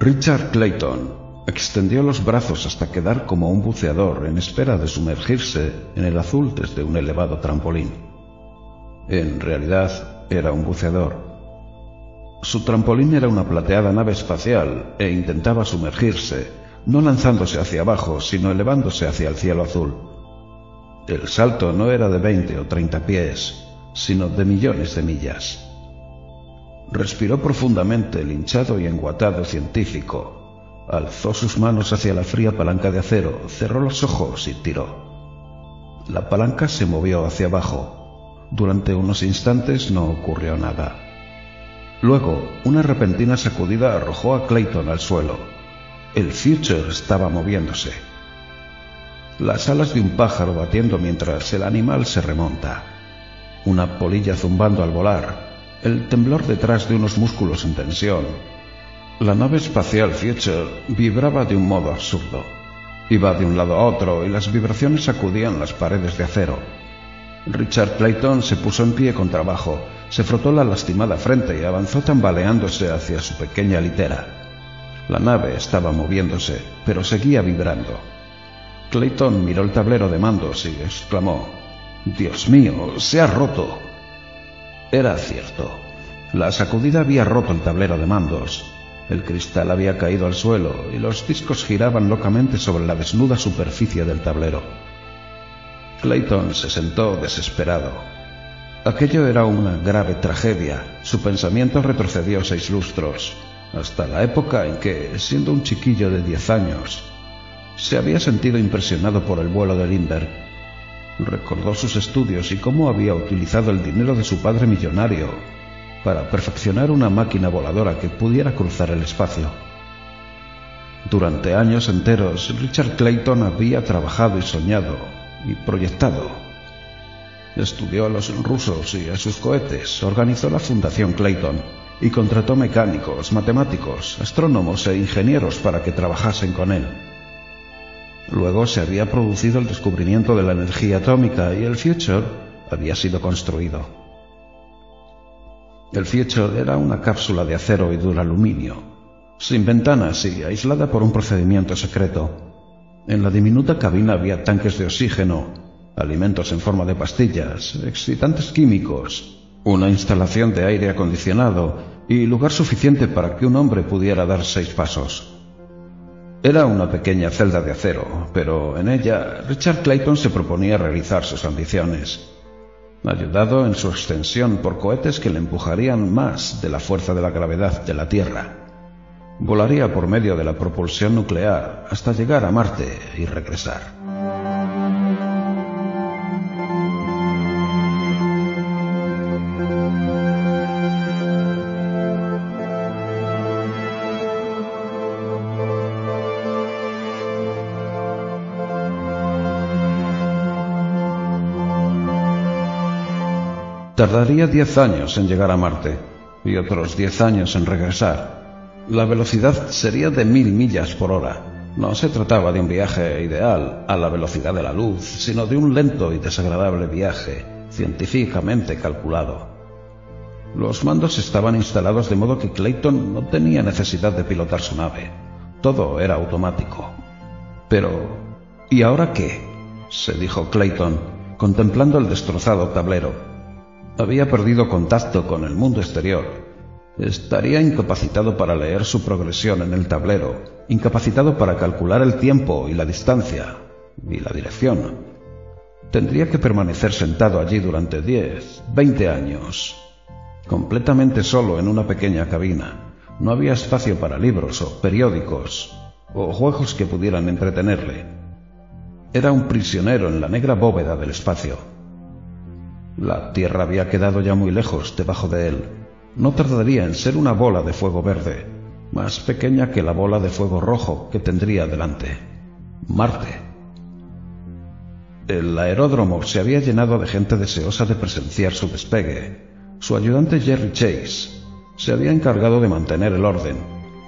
Richard Clayton extendió los brazos hasta quedar como un buceador en espera de sumergirse en el azul desde un elevado trampolín. En realidad, era un buceador. Su trampolín era una plateada nave espacial e intentaba sumergirse, no lanzándose hacia abajo, sino elevándose hacia el cielo azul. El salto no era de 20 o 30 pies, sino de millones de millas. Respiró profundamente el hinchado y enguatado científico. Alzó sus manos hacia la fría palanca de acero, cerró los ojos y tiró. La palanca se movió hacia abajo. Durante unos instantes no ocurrió nada. Luego, una repentina sacudida arrojó a Clayton al suelo. El Future estaba moviéndose. Las alas de un pájaro batiendo mientras el animal se remonta. Una polilla zumbando al volar. El temblor detrás de unos músculos en tensión. La nave espacial Future vibraba de un modo absurdo. Iba de un lado a otro y las vibraciones sacudían las paredes de acero. Richard Clayton se puso en pie con trabajo, se frotó la lastimada frente y avanzó tambaleándose hacia su pequeña litera. La nave estaba moviéndose, pero seguía vibrando. Clayton miró el tablero de mandos y exclamó: «¡Dios mío, se ha roto!». Era cierto. La sacudida había roto el tablero de mandos. El cristal había caído al suelo y los discos giraban locamente sobre la desnuda superficie del tablero. Clayton se sentó desesperado. Aquello era una grave tragedia. Su pensamiento retrocedió 6 lustros, hasta la época en que, siendo un chiquillo de 10 años, se había sentido impresionado por el vuelo de Lindbergh. Recordó sus estudios y cómo había utilizado el dinero de su padre millonario para perfeccionar una máquina voladora que pudiera cruzar el espacio. Durante años enteros, Richard Clayton había trabajado y soñado y proyectado. Estudió a los rusos y a sus cohetes, organizó la Fundación Clayton y contrató mecánicos, matemáticos, astrónomos e ingenieros para que trabajasen con él. Luego se había producido el descubrimiento de la energía atómica y el Future había sido construido. El Future era una cápsula de acero y duraluminio, sin ventanas y aislada por un procedimiento secreto. En la diminuta cabina había tanques de oxígeno, alimentos en forma de pastillas, excitantes químicos, una instalación de aire acondicionado y lugar suficiente para que un hombre pudiera dar 6 pasos. Era una pequeña celda de acero, pero en ella Richard Clayton se proponía realizar sus ambiciones, ayudado en su extensión por cohetes que le empujarían más de la fuerza de la gravedad de la Tierra. Volaría por medio de la propulsión nuclear hasta llegar a Marte y regresar. Tardaría 10 años en llegar a Marte y otros 10 años en regresar. La velocidad sería de 1000 millas por hora. No se trataba de un viaje ideal a la velocidad de la luz, sino de un lento y desagradable viaje, científicamente calculado. Los mandos estaban instalados de modo que Clayton no tenía necesidad de pilotar su nave. Todo era automático. Pero, ¿y ahora qué?, se dijo Clayton, contemplando el destrozado tablero. Había perdido contacto con el mundo exterior. Estaría incapacitado para leer su progresión en el tablero, incapacitado para calcular el tiempo y la distancia y la dirección. Tendría que permanecer sentado allí durante 10, 20 años, completamente solo en una pequeña cabina. No había espacio para libros o periódicos o juegos que pudieran entretenerle. Era un prisionero en la negra bóveda del espacio. La Tierra había quedado ya muy lejos debajo de él. No tardaría en ser una bola de fuego verde, más pequeña que la bola de fuego rojo que tendría delante. Marte. El aeródromo se había llenado de gente deseosa de presenciar su despegue. Su ayudante Jerry Chase se había encargado de mantener el orden.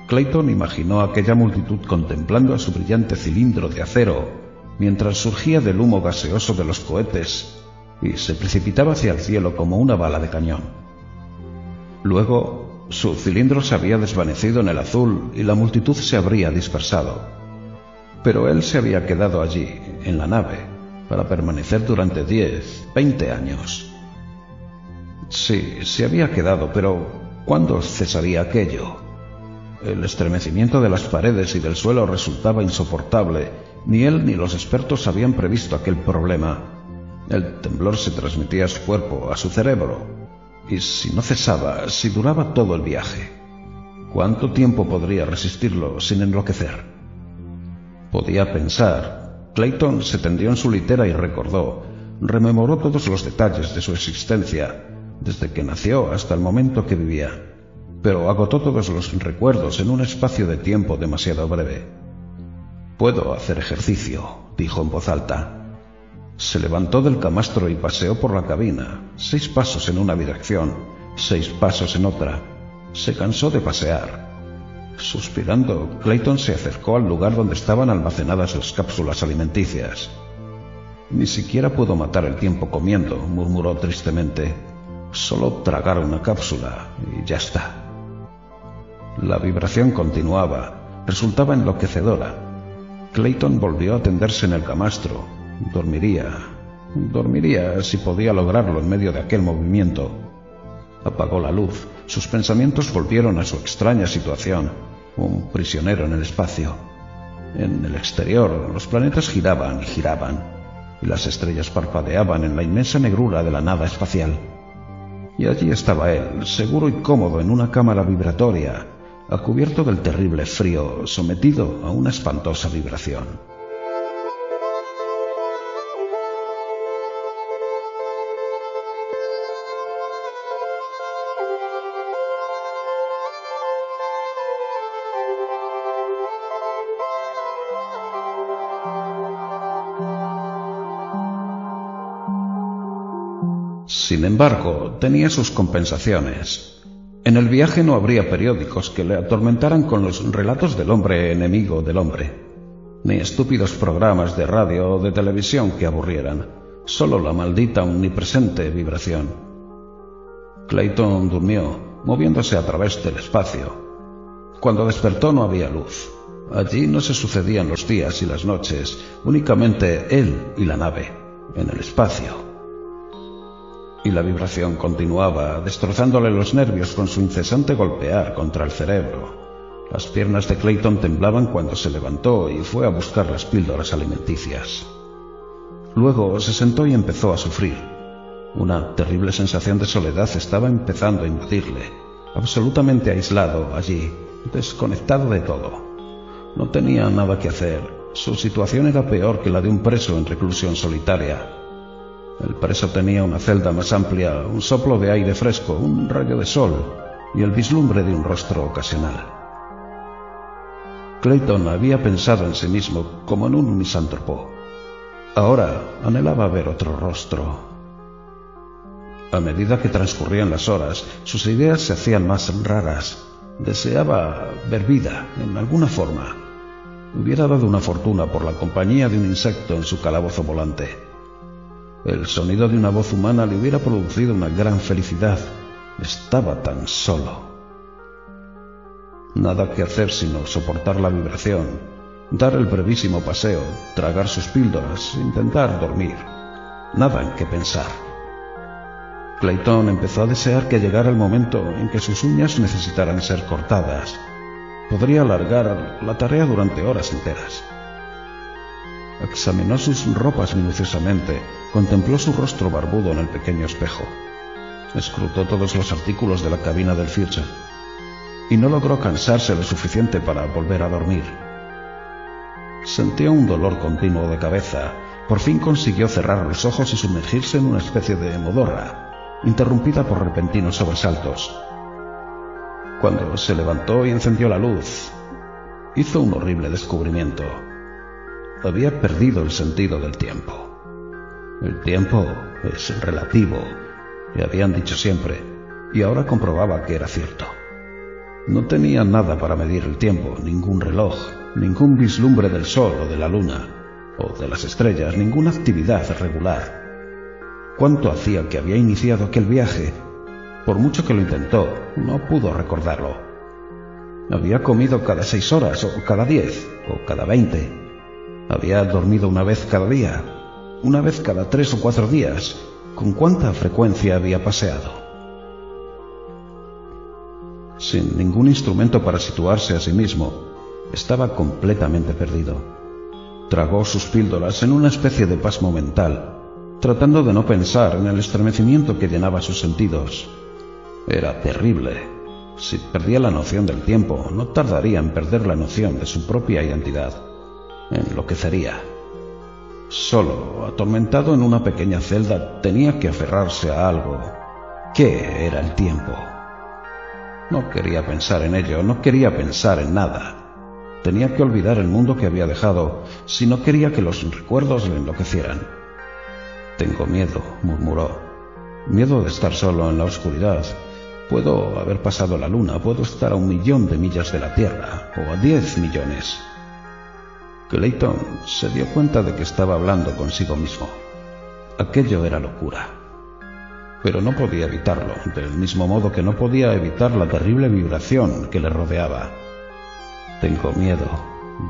Clayton imaginó aquella multitud contemplando a su brillante cilindro de acero mientras surgía del humo gaseoso de los cohetes y se precipitaba hacia el cielo como una bala de cañón. Luego Su cilindro se había desvanecido en el azul y la multitud se habría dispersado. Pero él se había quedado allí, en la nave, para permanecer durante 10, 20 años. Sí, se había quedado, pero ¿cuándo cesaría aquello? El estremecimiento de las paredes y del suelo resultaba insoportable. Ni él ni los expertos habían previsto aquel problema. El temblor se transmitía a su cuerpo, a su cerebro. Y si no cesaba, si duraba todo el viaje, ¿cuánto tiempo podría resistirlo sin enloquecer? Podía pensar. Clayton se tendió en su litera y recordó, rememoró todos los detalles de su existencia, desde que nació hasta el momento que vivía, pero agotó todos los recuerdos en un espacio de tiempo demasiado breve. «Puedo hacer ejercicio», dijo en voz alta. Se levantó del camastro y paseó por la cabina, 6 pasos en una dirección, 6 pasos en otra. Se cansó de pasear. Suspirando, Clayton se acercó al lugar donde estaban almacenadas las cápsulas alimenticias. «Ni siquiera puedo matar el tiempo comiendo», murmuró tristemente. «Solo tragar una cápsula y ya está». La vibración continuaba, resultaba enloquecedora. Clayton volvió a tenderse en el camastro. Dormiría si podía lograrlo en medio de aquel movimiento. Apagó la luz. Sus pensamientos volvieron a su extraña situación, un prisionero en el espacio. En el exterior, los planetas giraban y giraban, y las estrellas parpadeaban en la inmensa negrura de la nada espacial. Y allí estaba él, seguro y cómodo en una cámara vibratoria, a cubierto del terrible frío, sometido a una espantosa vibración. Sin embargo, tenía sus compensaciones. En el viaje no habría periódicos que le atormentaran con los relatos del hombre enemigo del hombre, ni estúpidos programas de radio o de televisión que aburrieran, solo la maldita omnipresente vibración. Clayton durmió, moviéndose a través del espacio. Cuando despertó no había luz. Allí no se sucedían los días y las noches, únicamente él y la nave, en el espacio. Y la vibración continuaba, destrozándole los nervios con su incesante golpear contra el cerebro. Las piernas de Clayton temblaban cuando se levantó y fue a buscar las píldoras alimenticias. Luego se sentó y empezó a sufrir. Una terrible sensación de soledad estaba empezando a invadirle, absolutamente aislado allí, desconectado de todo. No tenía nada que hacer. Su situación era peor que la de un preso en reclusión solitaria. El preso tenía una celda más amplia, un soplo de aire fresco, un rayo de sol y el vislumbre de un rostro ocasional. Clayton había pensado en sí mismo como en un misántropo. Ahora anhelaba ver otro rostro. A medida que transcurrían las horas, sus ideas se hacían más raras. Deseaba ver vida, en alguna forma. Hubiera dado una fortuna por la compañía de un insecto en su calabozo volante. El sonido de una voz humana le hubiera producido una gran felicidad. Estaba tan solo. Nada que hacer sino soportar la vibración, dar el brevísimo paseo, tragar sus píldoras, intentar dormir. Nada en qué pensar. Clayton empezó a desear que llegara el momento en que sus uñas necesitaran ser cortadas. Podría alargar la tarea durante horas enteras. Examinó sus ropas minuciosamente, contempló su rostro barbudo en el pequeño espejo. Escrutó todos los artículos de la cabina del Führer y no logró cansarse lo suficiente para volver a dormir. Sentía un dolor continuo de cabeza. Por fin consiguió cerrar los ojos y sumergirse en una especie de modorra, interrumpida por repentinos sobresaltos. Cuando se levantó y encendió la luz, hizo un horrible descubrimiento. Había perdido el sentido del tiempo. El tiempo es relativo, le habían dicho siempre, y ahora comprobaba que era cierto. No tenía nada para medir el tiempo, ningún reloj, ningún vislumbre del sol o de la luna, o de las estrellas, ninguna actividad regular. ¿Cuánto hacía que había iniciado aquel viaje? Por mucho que lo intentó, no pudo recordarlo. Había comido cada 6 horas, o cada 10, o cada 20. Había dormido una vez cada día, una vez cada 3 o 4 días. ¿Con cuánta frecuencia había paseado? Sin ningún instrumento para situarse a sí mismo, estaba completamente perdido. Tragó sus píldoras en una especie de pasmo mental, tratando de no pensar en el estremecimiento que llenaba sus sentidos. Era terrible. Si perdía la noción del tiempo, no tardaría en perder la noción de su propia identidad. Enloquecería. Solo, atormentado en una pequeña celda, tenía que aferrarse a algo. ¿Qué era el tiempo? No quería pensar en ello, no quería pensar en nada. Tenía que olvidar el mundo que había dejado, si no quería que los recuerdos le enloquecieran. «Tengo miedo», murmuró. «Miedo de estar solo en la oscuridad. Puedo haber pasado la luna, puedo estar a 1.000.000 de millas de la Tierra, o a 10 millones». Clayton se dio cuenta de que estaba hablando consigo mismo. Aquello era locura. Pero no podía evitarlo, del mismo modo que no podía evitar la terrible vibración que le rodeaba. «Tengo miedo»,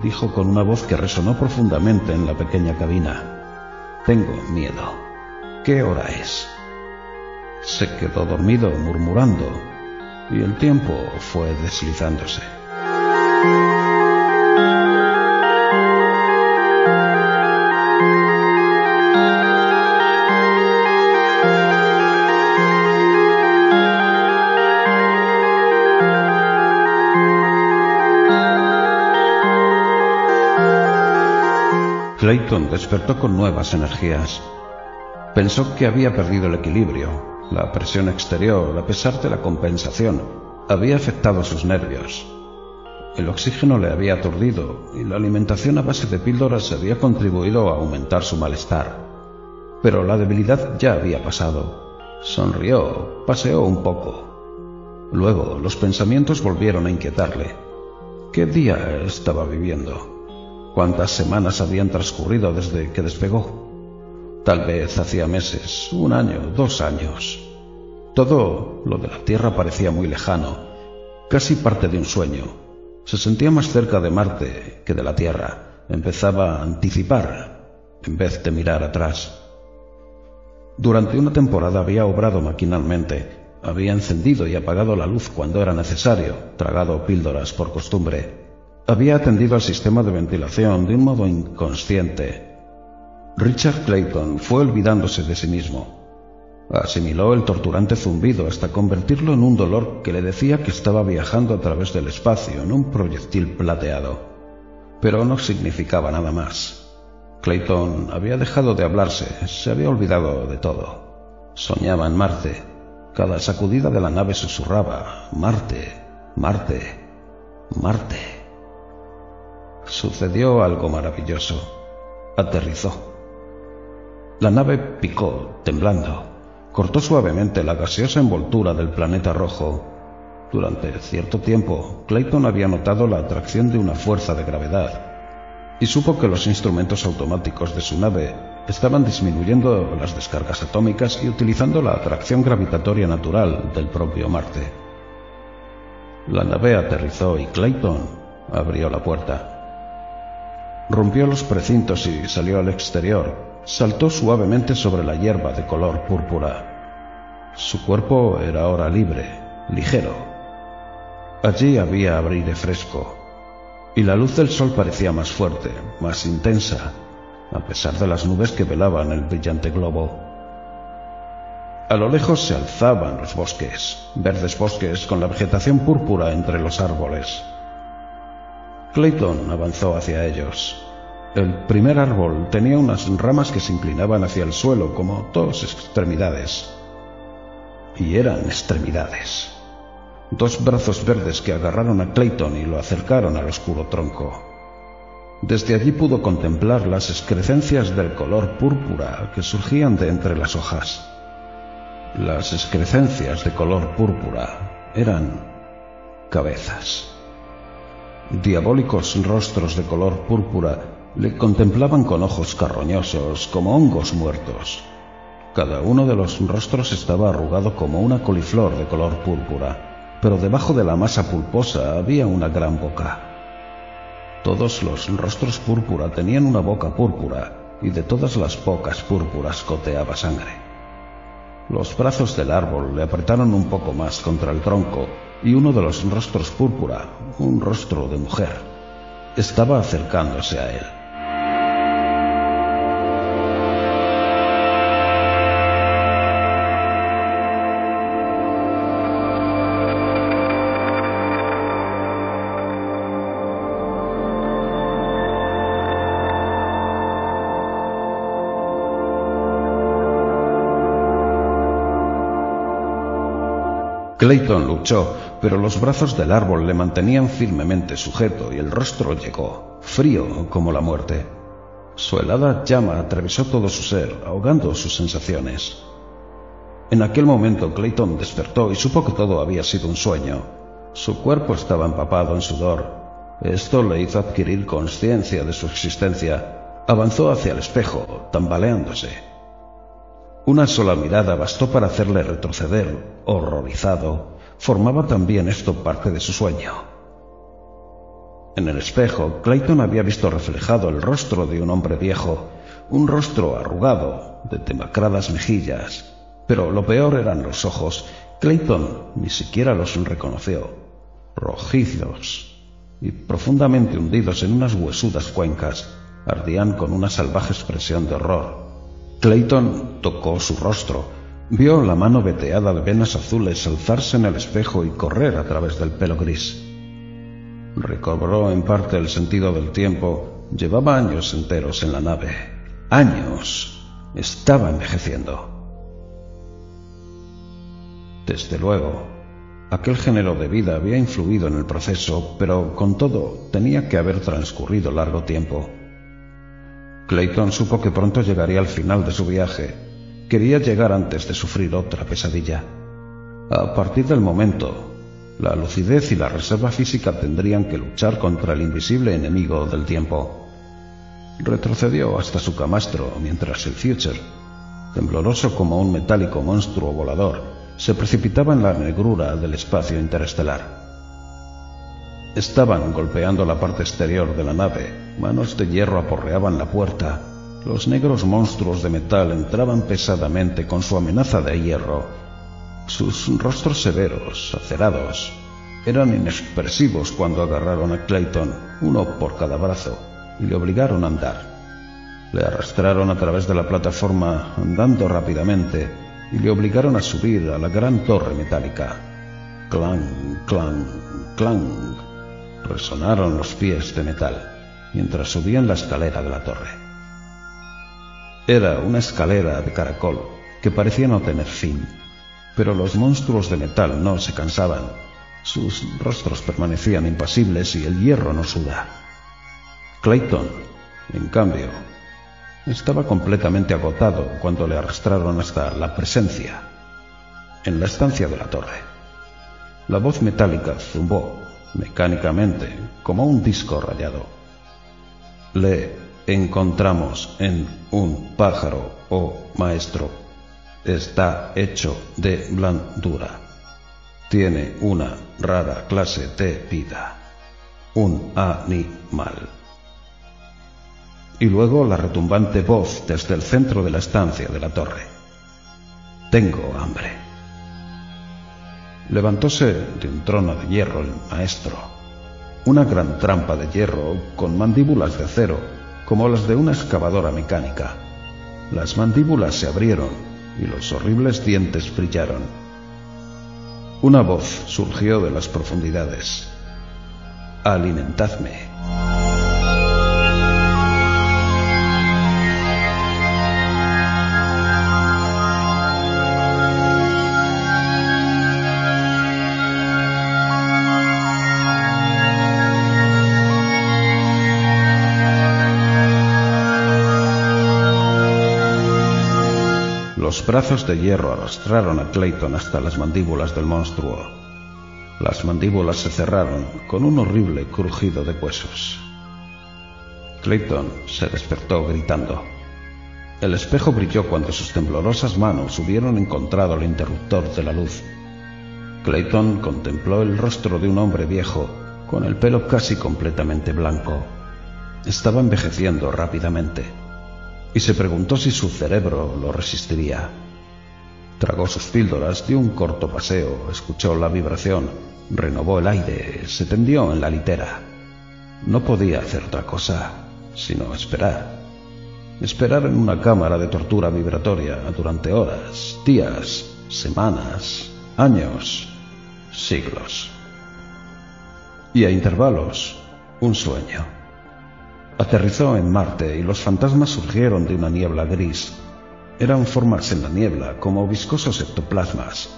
dijo con una voz que resonó profundamente en la pequeña cabina. «Tengo miedo. ¿Qué hora es?» Se quedó dormido, murmurando, y el tiempo fue deslizándose. Clayton despertó con nuevas energías. Pensó que había perdido el equilibrio. La presión exterior, a pesar de la compensación, había afectado sus nervios. El oxígeno le había aturdido y la alimentación a base de píldoras había contribuido a aumentar su malestar. Pero la debilidad ya había pasado. Sonrió, paseó un poco. Luego los pensamientos volvieron a inquietarle. ¿Qué día estaba viviendo? ¿Cuántas semanas habían transcurrido desde que despegó? Tal vez hacía meses, 1 año, 2 años. Todo lo de la Tierra parecía muy lejano, casi parte de un sueño. Se sentía más cerca de Marte que de la Tierra. Empezaba a anticipar, en vez de mirar atrás. Durante una temporada había obrado maquinalmente. Había encendido y apagado la luz cuando era necesario, tragado píldoras por costumbre. Había atendido al sistema de ventilación de un modo inconsciente. Richard Clayton fue olvidándose de sí mismo. Asimiló el torturante zumbido hasta convertirlo en un dolor que le decía que estaba viajando a través del espacio en un proyectil plateado. Pero no significaba nada más. Clayton había dejado de hablarse, se había olvidado de todo. Soñaba en Marte. Cada sacudida de la nave susurraba: «Marte, Marte, Marte». Sucedió algo maravilloso. Aterrizó. La nave picó, temblando. Cortó suavemente la gaseosa envoltura del planeta rojo. Durante cierto tiempo, Clayton había notado la atracción de una fuerza de gravedad, y supo que los instrumentos automáticos de su nave estaban disminuyendo las descargas atómicas y utilizando la atracción gravitatoria natural del propio Marte. La nave aterrizó y Clayton abrió la puerta. Rompió los precintos y salió al exterior. Saltó suavemente sobre la hierba de color púrpura. Su cuerpo era ahora libre, ligero. Allí había aire fresco, y la luz del sol parecía más fuerte, más intensa, a pesar de las nubes que velaban el brillante globo. A lo lejos se alzaban los bosques, verdes bosques con la vegetación púrpura entre los árboles. Clayton avanzó hacia ellos. El primer árbol tenía unas ramas que se inclinaban hacia el suelo como 2 extremidades. Y eran extremidades. 2 brazos verdes que agarraron a Clayton y lo acercaron al oscuro tronco. Desde allí pudo contemplar las excrescencias del color púrpura que surgían de entre las hojas. Las excrescencias de color púrpura eran cabezas. Diabólicos rostros de color púrpura le contemplaban con ojos carroñosos como hongos muertos. Cada uno de los rostros estaba arrugado como una coliflor de color púrpura, pero debajo de la masa pulposa había una gran boca. Todos los rostros púrpura tenían una boca púrpura, y de todas las bocas púrpuras goteaba sangre. Los brazos del árbol le apretaron un poco más contra el tronco, y uno de los rostros púrpura, un rostro de mujer, estaba acercándose a él. Clayton luchó, pero los brazos del árbol le mantenían firmemente sujeto y el rostro llegó, frío como la muerte. Su helada llama atravesó todo su ser, ahogando sus sensaciones. En aquel momento Clayton despertó y supo que todo había sido un sueño. Su cuerpo estaba empapado en sudor. Esto le hizo adquirir conciencia de su existencia. Avanzó hacia el espejo, tambaleándose. Una sola mirada bastó para hacerle retroceder, horrorizado. Formaba también esto parte de su sueño. En el espejo, Clayton había visto reflejado el rostro de un hombre viejo, un rostro arrugado, de demacradas mejillas. Pero lo peor eran los ojos. Clayton ni siquiera los reconoció. Rojizos y profundamente hundidos en unas huesudas cuencas, ardían con una salvaje expresión de horror. Clayton tocó su rostro, vio la mano veteada de venas azules alzarse en el espejo y correr a través del pelo gris. Recobró en parte el sentido del tiempo. Llevaba años enteros en la nave. ¡Años! Estaba envejeciendo. Desde luego, aquel género de vida había influido en el proceso, pero con todo tenía que haber transcurrido largo tiempo. Clayton supo que pronto llegaría al final de su viaje. Quería llegar antes de sufrir otra pesadilla. A partir del momento, la lucidez y la reserva física tendrían que luchar contra el invisible enemigo del tiempo. Retrocedió hasta su camastro mientras el Future, tembloroso como un metálico monstruo volador, se precipitaba en la negrura del espacio interestelar. Estaban golpeando la parte exterior de la nave. Manos de hierro aporreaban la puerta. Los negros monstruos de metal entraban pesadamente con su amenaza de hierro. Sus rostros severos, acerados, eran inexpresivos cuando agarraron a Clayton, uno por cada brazo, y le obligaron a andar. Le arrastraron a través de la plataforma, andando rápidamente, y le obligaron a subir a la gran torre metálica. Clang, clang, clang. Resonaron los pies de metal mientras subían la escalera de la torre. Era una escalera de caracol que parecía no tener fin, pero los monstruos de metal no se cansaban. Sus rostros permanecían impasibles y el hierro no suda. Clayton, en cambio, estaba completamente agotado cuando le arrastraron hasta la presencia, en la estancia de la torre. La voz metálica zumbó mecánicamente, como un disco rayado. Le encontramos en un pájaro, oh maestro. Está hecho de blandura. Tiene una rara clase de vida. Un animal. Y luego la retumbante voz desde el centro de la estancia de la torre. Tengo hambre. Levantóse de un trono de hierro el maestro, una gran trampa de hierro con mandíbulas de acero, como las de una excavadora mecánica. Las mandíbulas se abrieron y los horribles dientes brillaron. Una voz surgió de las profundidades. Alimentadme. Los brazos de hierro arrastraron a Clayton hasta las mandíbulas del monstruo. Las mandíbulas se cerraron con un horrible crujido de huesos. Clayton se despertó gritando. El espejo brilló cuando sus temblorosas manos hubieron encontrado el interruptor de la luz. Clayton contempló el rostro de un hombre viejo, con el pelo casi completamente blanco. Estaba envejeciendo rápidamente, y se preguntó si su cerebro lo resistiría. Tragó sus píldoras, dio un corto paseo, escuchó la vibración, renovó el aire, se tendió en la litera. No podía hacer otra cosa, sino esperar. Esperar en una cámara de tortura vibratoria durante horas, días, semanas, años, siglos. Y a intervalos, un sueño. Aterrizó en Marte y los fantasmas surgieron de una niebla gris. Eran formas en la niebla como viscosos ectoplasmas,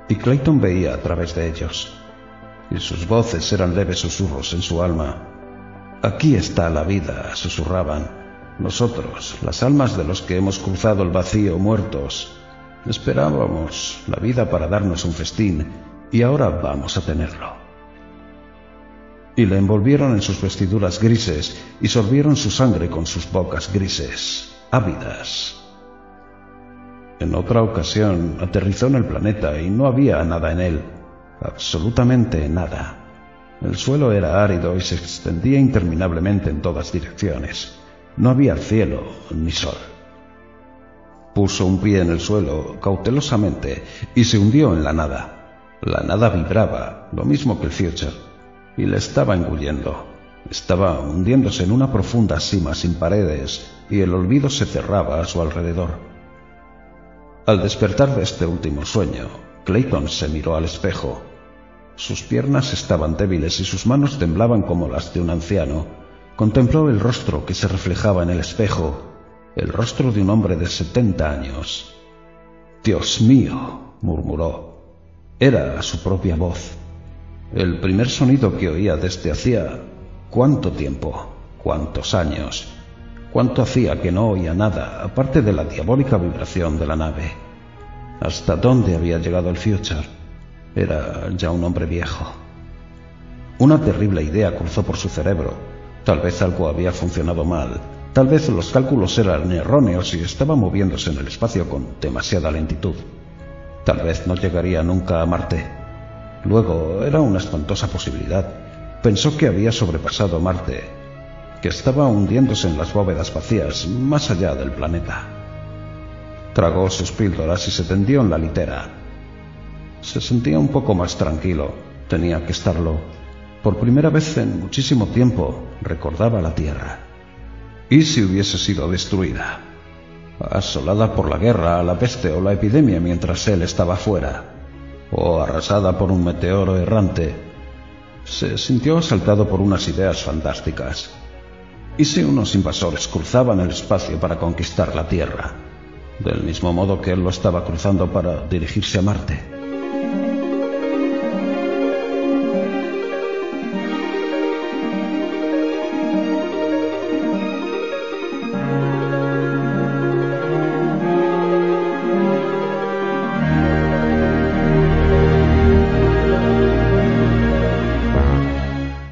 y Clayton veía a través de ellos. Y sus voces eran leves susurros en su alma. Aquí está la vida, susurraban. Nosotros, las almas de los que hemos cruzado el vacío muertos, esperábamos la vida para darnos un festín, y ahora vamos a tenerlo. Y le envolvieron en sus vestiduras grises y sorbieron su sangre con sus bocas grises, ávidas. En otra ocasión aterrizó en el planeta y no había nada en él, absolutamente nada. El suelo era árido y se extendía interminablemente en todas direcciones. No había cielo ni sol. Puso un pie en el suelo cautelosamente y se hundió en la nada. La nada vibraba, lo mismo que el Future, y le estaba engullendo. Estaba hundiéndose en una profunda sima sin paredes y el olvido se cerraba a su alrededor. Al despertar de este último sueño, Clayton se miró al espejo. Sus piernas estaban débiles y sus manos temblaban como las de un anciano. Contempló el rostro que se reflejaba en el espejo, el rostro de un hombre de 70 años. «Dios mío», murmuró. Era su propia voz. El primer sonido que oía desde hacía... ¿cuánto tiempo? ¿Cuántos años? ¿Cuánto hacía que no oía nada, aparte de la diabólica vibración de la nave? ¿Hasta dónde había llegado el Future? Era ya un hombre viejo. Una terrible idea cruzó por su cerebro. Tal vez algo había funcionado mal, tal vez los cálculos eran erróneos y estaba moviéndose en el espacio con demasiada lentitud. Tal vez no llegaría nunca a Marte. Luego era una espantosa posibilidad. Pensó que había sobrepasado Marte, que estaba hundiéndose en las bóvedas vacías más allá del planeta. Tragó sus píldoras y se tendió en la litera. Se sentía un poco más tranquilo, tenía que estarlo. Por primera vez en muchísimo tiempo recordaba la Tierra. ¿Y si hubiese sido destruida? Asolada por la guerra, la peste o la epidemia mientras él estaba fuera. O arrasada por un meteoro errante. Se sintió asaltado por unas ideas fantásticas. ¿Y si unos invasores cruzaban el espacio para conquistar la Tierra? Del mismo modo que él lo estaba cruzando para dirigirse a Marte.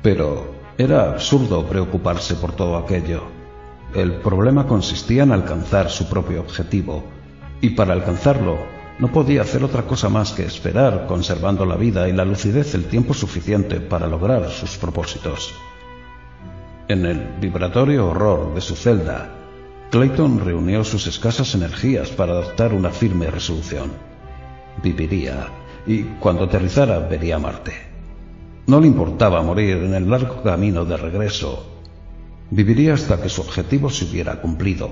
Pero era absurdo preocuparse por todo aquello. El problema consistía en alcanzar su propio objetivo, y para alcanzarlo no podía hacer otra cosa más que esperar, conservando la vida y la lucidez el tiempo suficiente para lograr sus propósitos. En el vibratorio horror de su celda, Clayton reunió sus escasas energías para adoptar una firme resolución. Viviría, y cuando aterrizara vería Marte. No le importaba morir en el largo camino de regreso. Viviría hasta que su objetivo se hubiera cumplido.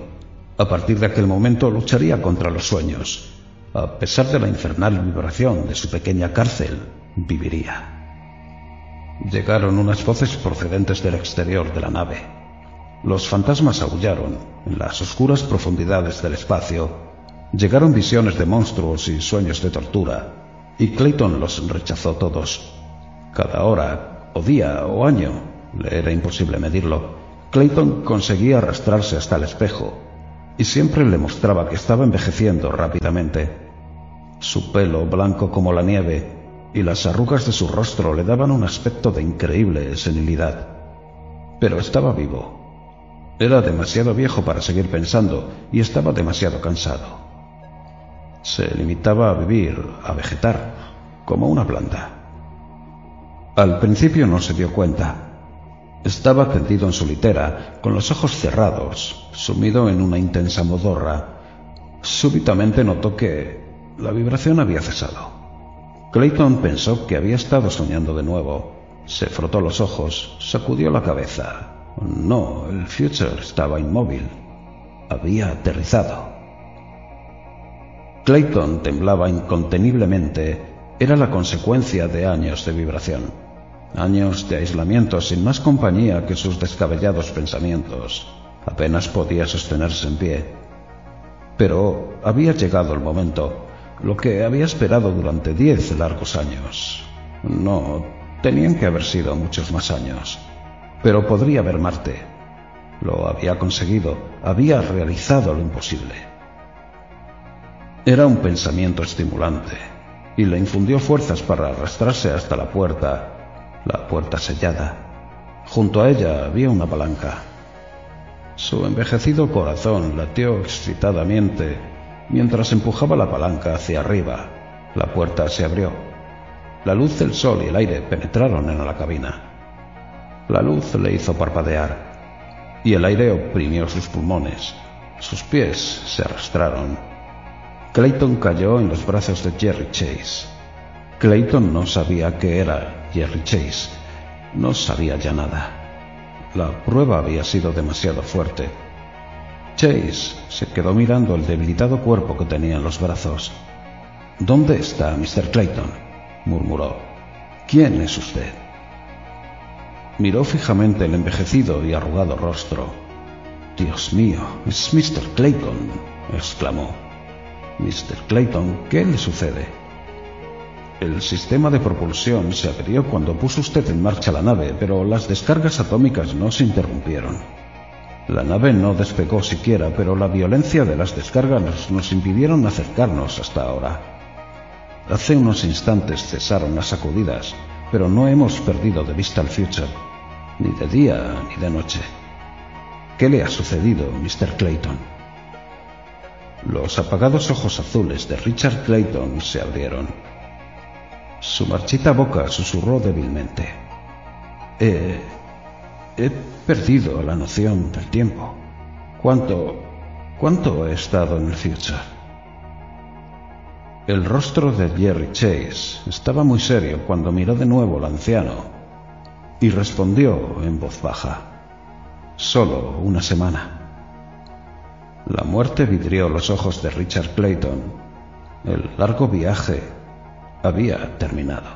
A partir de aquel momento lucharía contra los sueños. A pesar de la infernal vibración de su pequeña cárcel, viviría. Llegaron unas voces procedentes del exterior de la nave. Los fantasmas aullaron en las oscuras profundidades del espacio. Llegaron visiones de monstruos y sueños de tortura, y Clayton los rechazó todos. Cada hora, o día, o año, le era imposible medirlo, Clayton conseguía arrastrarse hasta el espejo, y siempre le mostraba que estaba envejeciendo rápidamente. Su pelo, blanco como la nieve, y las arrugas de su rostro le daban un aspecto de increíble senilidad. Pero estaba vivo. Era demasiado viejo para seguir pensando y estaba demasiado cansado. Se limitaba a vivir, a vegetar, como una planta. Al principio no se dio cuenta. Estaba tendido en su litera, con los ojos cerrados, sumido en una intensa modorra. Súbitamente notó que la vibración había cesado. Clayton pensó que había estado soñando de nuevo. Se frotó los ojos, sacudió la cabeza. No, el Future estaba inmóvil. Había aterrizado. Clayton temblaba inconteniblemente. Era la consecuencia de años de vibración. Años de aislamiento sin más compañía que sus descabellados pensamientos. Apenas podía sostenerse en pie. Pero había llegado el momento, lo que había esperado durante 10 largos años. No, tenían que haber sido muchos más años. Pero podría ver Marte. Lo había conseguido, había realizado lo imposible. Era un pensamiento estimulante, y le infundió fuerzas para arrastrarse hasta la puerta sellada. Junto a ella había una palanca. Su envejecido corazón latió excitadamente mientras empujaba la palanca hacia arriba. La puerta se abrió. La luz del sol y el aire penetraron en la cabina. La luz le hizo parpadear, y el aire oprimió sus pulmones. Sus pies se arrastraron. Clayton cayó en los brazos de Jerry Chase. Clayton no sabía qué era Jerry Chase. No sabía ya nada. La prueba había sido demasiado fuerte. Chase se quedó mirando el debilitado cuerpo que tenía en los brazos. «¿Dónde está Mr. Clayton?», murmuró. «¿Quién es usted?». Miró fijamente el envejecido y arrugado rostro. «Dios mío, es Mr. Clayton», exclamó. «Mr. Clayton, ¿qué le sucede?». «El sistema de propulsión se averió cuando puso usted en marcha la nave, pero las descargas atómicas no se interrumpieron. La nave no despegó siquiera, pero la violencia de las descargas nos impidieron acercarnos hasta ahora. Hace unos instantes cesaron las sacudidas, pero no hemos perdido de vista el Future, ni de día ni de noche. ¿Qué le ha sucedido, Mr. Clayton?». Los apagados ojos azules de Richard Clayton se abrieron. Su marchita boca susurró débilmente. He perdido la noción del tiempo. ¿Cuánto he estado en el Future?». El rostro de Jerry Chase estaba muy serio cuando miró de nuevo al anciano y respondió en voz baja. «Solo una semana». La muerte vidrió los ojos de Richard Clayton. El largo viaje había terminado.